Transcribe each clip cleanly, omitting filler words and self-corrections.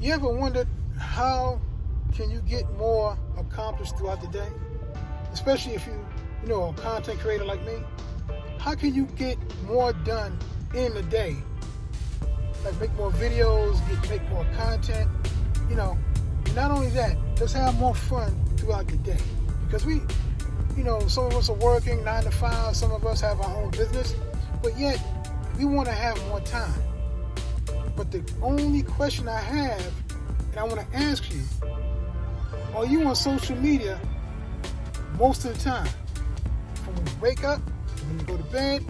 You ever wondered how can you get more accomplished throughout the day? Especially if you know, a content creator like me. How can you get more done in a day? Like make more videos, make more content, you know. And not only that, just have more fun throughout the day. Because we, you know, some of us are working 9 to 5, some of us have our own business, but yet we want to have more time. But the only question I have, and I want to ask you, are you on social media most of the time? From when you wake up to when you go to bed,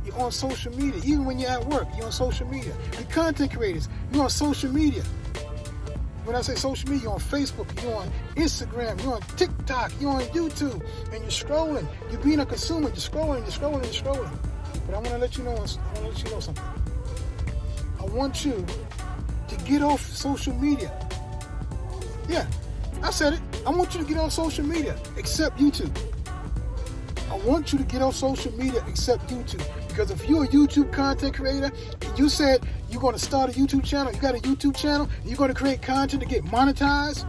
you're on social media. Even when you're at work, you're on social media. The content creators, you're on social media. When I say social media, you're on Facebook, you're on Instagram, you're on TikTok, you're on YouTube, and you're scrolling. You're being a consumer. You're scrolling. But I want to let you know something. I want you to get off social media. Yeah, I said it. I want you to get off social media, except YouTube. I want you to get off social media, except YouTube. Because if you're a YouTube content creator, and you said you're going to start a YouTube channel, you got a YouTube channel, and you're going to create content to get monetized,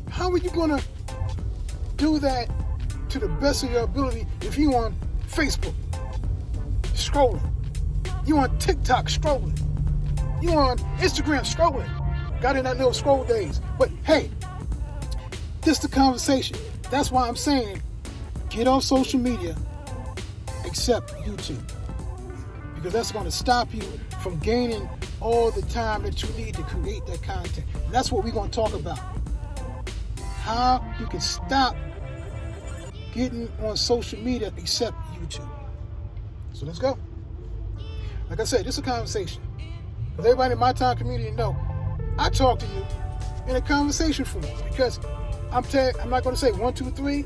how are you going to do that to the best of your ability if you're on Facebook, scrolling? You on TikTok scrolling. You on Instagram scrolling. Got in that little scroll days. But hey, this is the conversation. That's why I'm saying get off social media except YouTube. Because that's going to stop you from gaining all the time that you need to create that content. And that's what we're going to talk about. How you can stop getting on social media except YouTube. So let's go. Like I said, this is a conversation. Because everybody in my time community know I talk to you in a conversation form. Because I'm not going to say 1, 2, 3.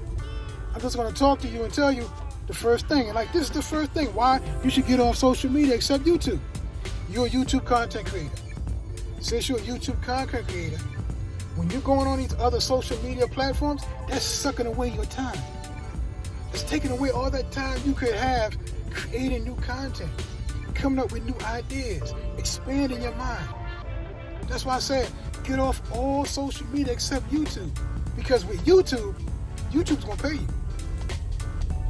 I'm just going to talk to you and tell you the first thing. And like, this is the first thing. Why you should get off social media except YouTube. You're a YouTube content creator. Since you're a YouTube content creator, when you're going on these other social media platforms, that's sucking away your time. It's taking away all that time you could have creating new content, coming up with new ideas, expanding your mind. That's why I said get off all social media except YouTube. Because with YouTube, YouTube's going to pay you.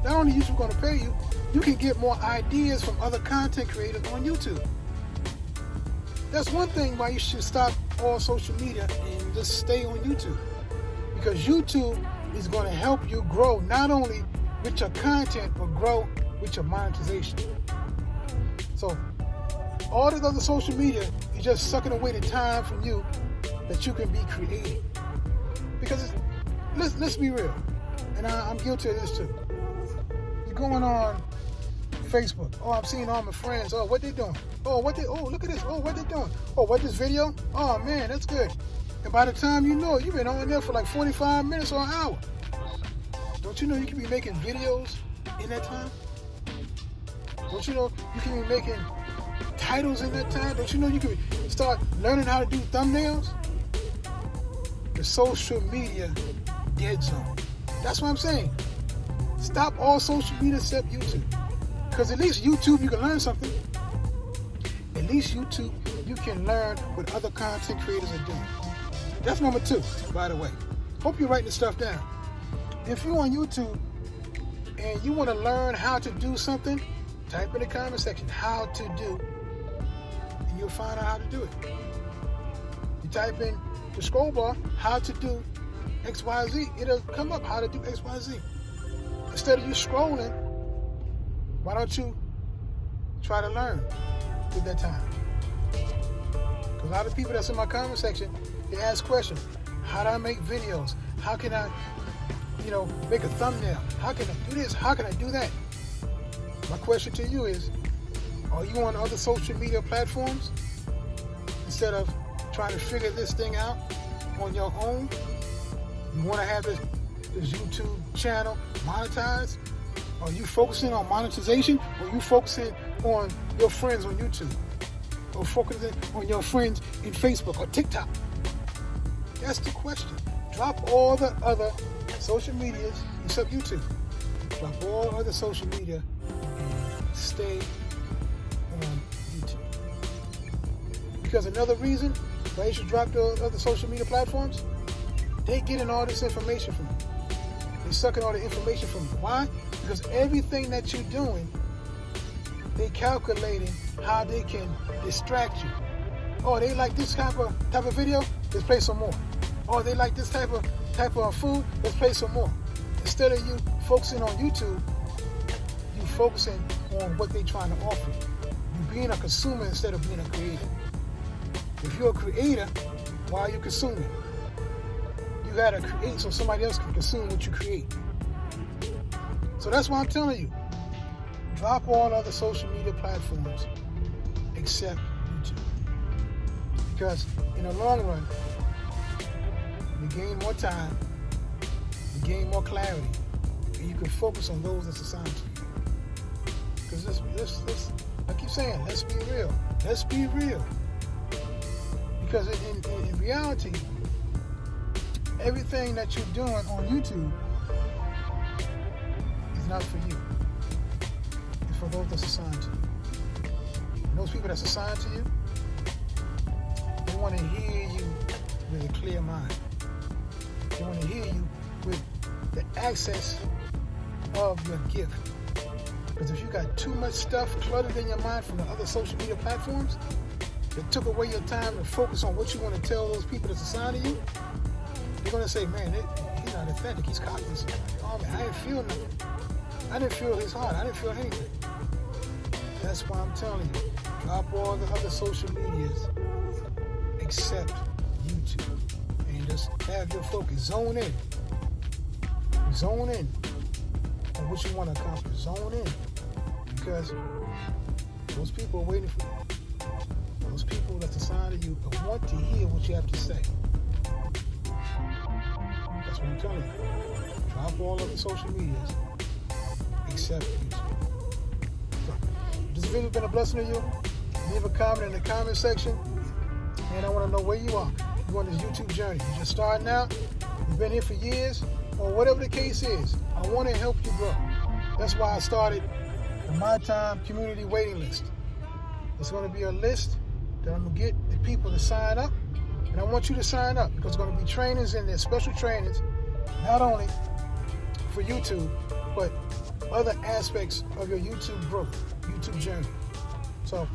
Not only YouTube going to pay you, you can get more ideas from other content creators on YouTube. That's one thing why you should stop all social media and just stay on YouTube. Because YouTube is going to help you grow not only with your content, but grow with your monetization. So all this other social media is just sucking away the time from you that you can be creating. Because let's be real, and I'm guilty of this too. You're going on Facebook. Oh, I'm seeing all my friends. Oh, what they doing? Oh, look at this. Oh, what they doing? Oh, what, this video? Oh man, that's good. And by the time you know it, you've been on there for like 45 minutes or an hour. Don't you know you can be making videos in that time? Don't you know you can be making titles in that time? Don't you know you can start learning how to do thumbnails? The social media dead zone. That's what I'm saying. Stop all social media except YouTube. Because at least YouTube you can learn something. At least YouTube you can learn what other content creators are doing. That's number 2, by the way. Hope you're writing this stuff down. If you're on YouTube and you want to learn how to do something, type in the comment section how to do, and you'll find out how to do it. You type in the scroll bar how to do XYZ, it'll come up how to do XYZ. Instead of you scrolling, why don't you try to learn with that time? Because a lot of people that's in my comment section, they ask questions. How do I make videos? How can I, make a thumbnail? How can I do this? How can I do that? My question to you is, are you on other social media platforms instead of trying to figure this thing out on your own? You want to have this YouTube channel monetized? Are you focusing on monetization, or are you focusing on your friends on YouTube, or focusing on your friends in Facebook or TikTok? That's the question. Drop all the other social medias except YouTube. Drop all other social media and stay on YouTube. Because another reason why you should drop the other social media platforms, they getting all this information from you. They're sucking all the information from you. Why? Because everything that you're doing, they calculating how they can distract you. Oh, they like this type of video, let's play some more. Oh, they like this type of food, let's play some more. Instead of you focusing on YouTube, you focusing on what they're trying to offer you. You being a consumer instead of being a creator. If you're a creator, why are you consuming? You gotta create so somebody else can consume what you create. So that's why I'm telling you, drop all other social media platforms except YouTube. Because in the long run, you gain more time, you gain more clarity, and you can focus on those that's assigned to you. Because this, I keep saying, let's be real. Let's be real. Because in reality, everything that you're doing on YouTube is not for you. It's for those that's assigned to you. And those people that's assigned to you, they want to hear you with a clear mind. They want to hear you with the access of your gift. Because if you got too much stuff cluttered in your mind from the other social media platforms that took away your time to focus on what you want to tell those people that's assigned to you, they're going to say, man, he's not authentic. He's copying somebody. Oh, man, I didn't feel nothing. I didn't feel his heart. I didn't feel anything. That's why I'm telling you, drop all the other social medias except YouTube. And just have your focus. Zone in. Zone in on what you want to accomplish. Zone in. Because those people are waiting for you. Those people that's assigned to you want to hear what you have to say. That's what I'm telling you. Drop all of the social medias except YouTube. So, if this video has been a blessing to you, leave a comment in the comment section. And I want to know where you are. You're on this YouTube journey. You're just starting out. You've been here for years. Or whatever the case is. I want to help you grow. That's why I started the My Time community waiting list. It's going to be a list that I'm going to get the people to sign up. And I want you to sign up because there's going to be trainings in there, special trainings, not only for YouTube, but other aspects of your YouTube growth, YouTube journey. So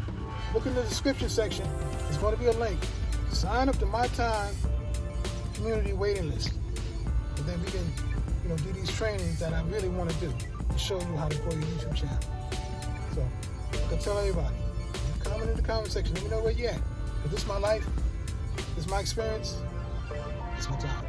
look in the description section. There's going to be a link. Sign up to My Time community waiting list. And then we can, do these trainings that I really want to do to show you how to grow your YouTube channel. So, go tell everybody. Comment in the comment section. Let me know where you're at. Because this is my life. This is my experience. It's my time.